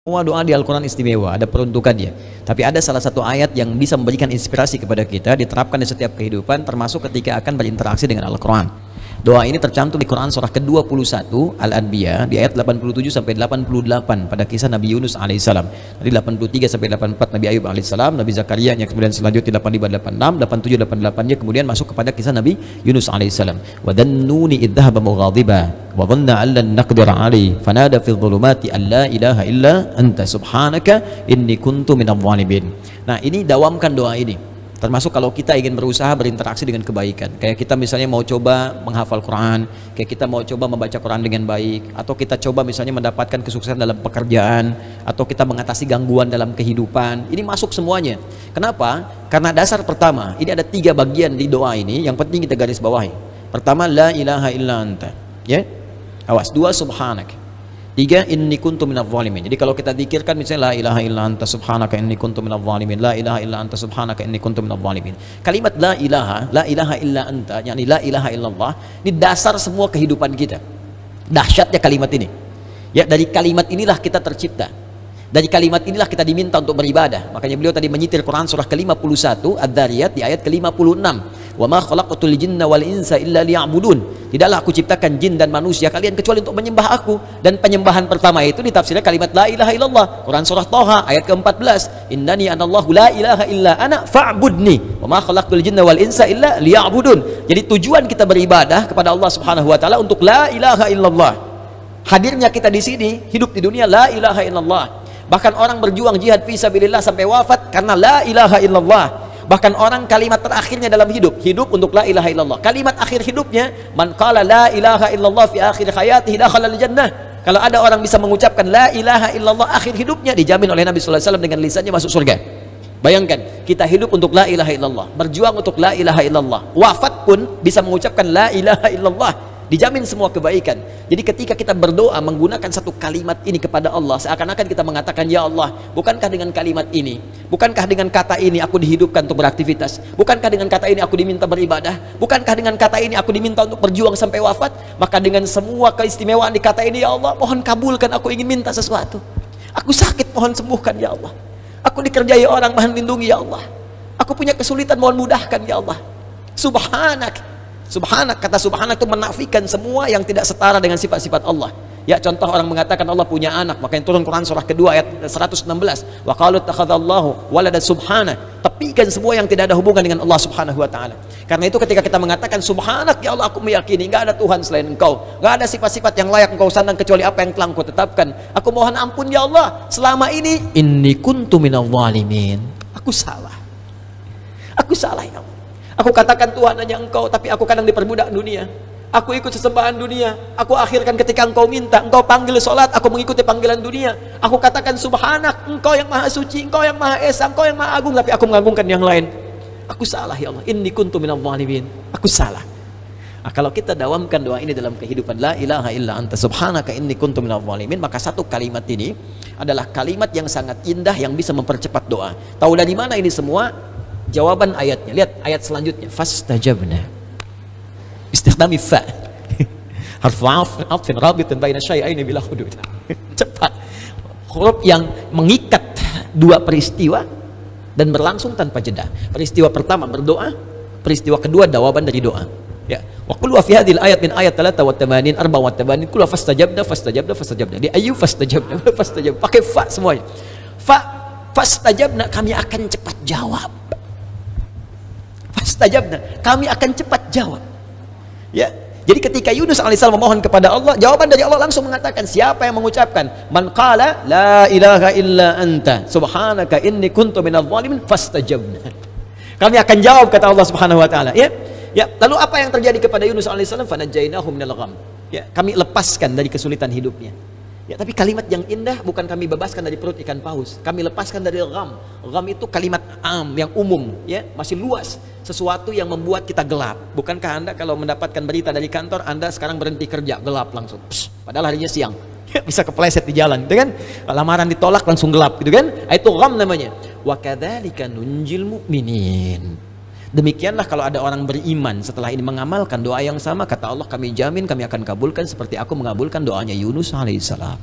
Semua doa di Al-Quran istimewa, ada peruntukannya. Tapi ada salah satu ayat yang bisa memberikan inspirasi kepada kita, diterapkan di setiap kehidupan, termasuk ketika akan berinteraksi dengan Al-Quran. Doa ini tercantum di Quran surah ke-21 Al-Anbiya di ayat 87 sampai 88 pada kisah Nabi Yunus alaihissalam. Dari 83 sampai 84 Nabi Ayub alaihissalam, Nabi Zakaria yang kemudian selanjutnya 85, 86, 87, 88-nya kemudian masuk kepada kisah Nabi Yunus alaihissalam. Wa dhannuni idh dhahaba mughadiba wa dhanna an lan naqdir alaihi fanada fi dhulumati an la ilaha illa anta subhanaka inni kuntu minadh dhalimin. Nah, ini dawamkan doa ini. Termasuk kalau kita ingin berusaha berinteraksi dengan kebaikan. Kayak kita misalnya mau coba menghafal Quran, kayak kita mau coba membaca Quran dengan baik, atau kita coba misalnya mendapatkan kesuksesan dalam pekerjaan, atau kita mengatasi gangguan dalam kehidupan. Ini masuk semuanya. Kenapa? Karena dasar pertama, ini ada 3 bagian di doa ini yang penting kita garis bawahi. Pertama, la ilaha illa anta. Ya? Awas. 2, subhanak. 3, inni kuntu minadh dhalimin. Jadi kalau kita zikirkan misalnya la ilaha illa anta subhanaka inni kuntu minadh dhalimin, la ilaha illa anta subhanaka inni kuntu minadh dhalimin. Kalimat la ilaha illa anta, yakni la ilaha illallah, ini dasar semua kehidupan kita. Dahsyatnya kalimat ini. Ya, dari kalimat inilah kita tercipta. Dari kalimat inilah kita diminta untuk beribadah. Makanya beliau tadi menyitir Quran surah ke-51 Ad-Dhariyat di ayat ke-56. Wa ma khalaqatul jinna wal insa illa liya'budun. Tidaklah aku ciptakan jin dan manusia kalian kecuali untuk menyembah aku. Dan penyembahan pertama itu ditafsirkan kalimat la ilaha illallah. Quran surah Thaha ayat ke-14. Innani anallahu la ilaha illa ana fa'budni. Wa ma khalaqatul jinna wal insa illa liya'budun. Jadi tujuan kita beribadah kepada Allah Subhanahu wa taala untuk la ilaha illallah. Hadirnya kita di sini hidup di dunia la ilaha illallah. Bahkan orang berjuang jihad fisabilillah sampai wafat karena la ilaha illallah. Bahkan orang kalimat terakhirnya dalam hidup untuk la ilaha illallah. Kalimat akhir hidupnya, man qala la ilaha illallah fi akhir hayatihi dakhala al-jannah. Kalau ada orang bisa mengucapkan la ilaha illallah akhir hidupnya, dijamin oleh Nabi sallallahu alaihi wasallam dengan lisannya masuk surga. Bayangkan, kita hidup untuk la ilaha illallah, berjuang untuk la ilaha illallah. Wafat pun bisa mengucapkan la ilaha illallah. Dijamin semua kebaikan. Jadi ketika kita berdoa menggunakan satu kalimat ini kepada Allah, seakan-akan kita mengatakan, ya Allah, bukankah dengan kalimat ini, bukankah dengan kata ini aku dihidupkan untuk beraktivitas, bukankah dengan kata ini aku diminta beribadah, bukankah dengan kata ini aku diminta untuk berjuang sampai wafat, maka dengan semua keistimewaan di kata ini, ya Allah, mohon kabulkan, aku ingin minta sesuatu. Aku sakit, mohon sembuhkan, ya Allah. Aku dikerjai orang, mohon lindungi, ya Allah. Aku punya kesulitan, mohon mudahkan, ya Allah. Subhanak. Subhanak, kata subhanak itu menafikan semua yang tidak setara dengan sifat-sifat Allah. Ya, contoh orang mengatakan Allah punya anak, makanya turun Quran surah kedua ayat 116. Wa qalu takhadzallahu walada subhana. Tepikan semua yang tidak ada hubungan dengan Allah Subhanahu wa taala. Karena itu ketika kita mengatakan subhanak, ya Allah, aku meyakini enggak ada Tuhan selain Engkau. Enggak ada sifat-sifat yang layak Engkau sandang kecuali apa yang telah Engkau tetapkan. Aku mohon ampun, ya Allah, selama ini inni kuntu minadh dhalimin. Aku salah. Aku salah, ya Allah. Aku katakan Tuhan hanya Engkau, tapi aku kadang diperbudak dunia. Aku ikut sesembahan dunia. Aku akhirkan ketika Engkau minta, Engkau panggil sholat, aku mengikuti panggilan dunia. Aku katakan subhanak, Engkau yang maha suci, Engkau yang maha esa, Engkau yang maha agung, tapi aku mengagungkan yang lain. Aku salah, ya Allah. Inni kuntu minadh dhalimin. Aku salah. Nah, kalau kita dawamkan doa ini dalam kehidupan, la ilaha illa anta subhanaka inni kuntu minadh dhalimin, maka satu kalimat ini adalah kalimat yang sangat indah yang bisa mempercepat doa. Tahu dari mana ini semua? Jawaban ayatnya, lihat ayat selanjutnya, fastajabna, istikhdami fa, harfu atfin rabitin baina syai'aini bila hudud. Cepat, huruf yang mengikat 2 peristiwa dan berlangsung tanpa jeda. Peristiwa pertama berdoa, peristiwa kedua jawaban dari doa. Ya, wa qul wa fi hadhil ayat min ayat 83 84 qul fastajabna di ayu fastajabna pakai fa semuanya. Fastajabna, kami akan cepat jawab. Fastajabna, kami akan cepat jawab. Ya, jadi ketika Yunus alaihissalam memohon kepada Allah, jawaban dari Allah langsung mengatakan, siapa yang mengucapkan man qala la ilaha illa anta subhanaka inni kuntu minadh dhalimin fastajabna, kami akan jawab, kata Allah Subhanahu wa taala. Ya, ya, lalu apa yang terjadi kepada Yunus alaihissalam? Fanajjainahu minal gham. Ya, kami lepaskan dari kesulitan hidupnya. Ya, tapi kalimat yang indah bukan kami bebaskan dari perut ikan paus, kami lepaskan dari gham. Gham itu kalimat yang umum, ya, masih luas, sesuatu yang membuat kita gelap. Bukankah Anda kalau mendapatkan berita dari kantor, Anda sekarang berhenti kerja, gelap langsung. Padahal harinya siang. Ya, bisa kepleset di jalan, gitu kan? Lamaran ditolak langsung gelap, gitu kan? Itu gham namanya. Wa kadzalika nunjil mu'minin. Demikianlah kalau ada orang beriman setelah ini mengamalkan doa yang sama, kata Allah, kami jamin kami akan kabulkan seperti aku mengabulkan doanya Yunus alaihissalam.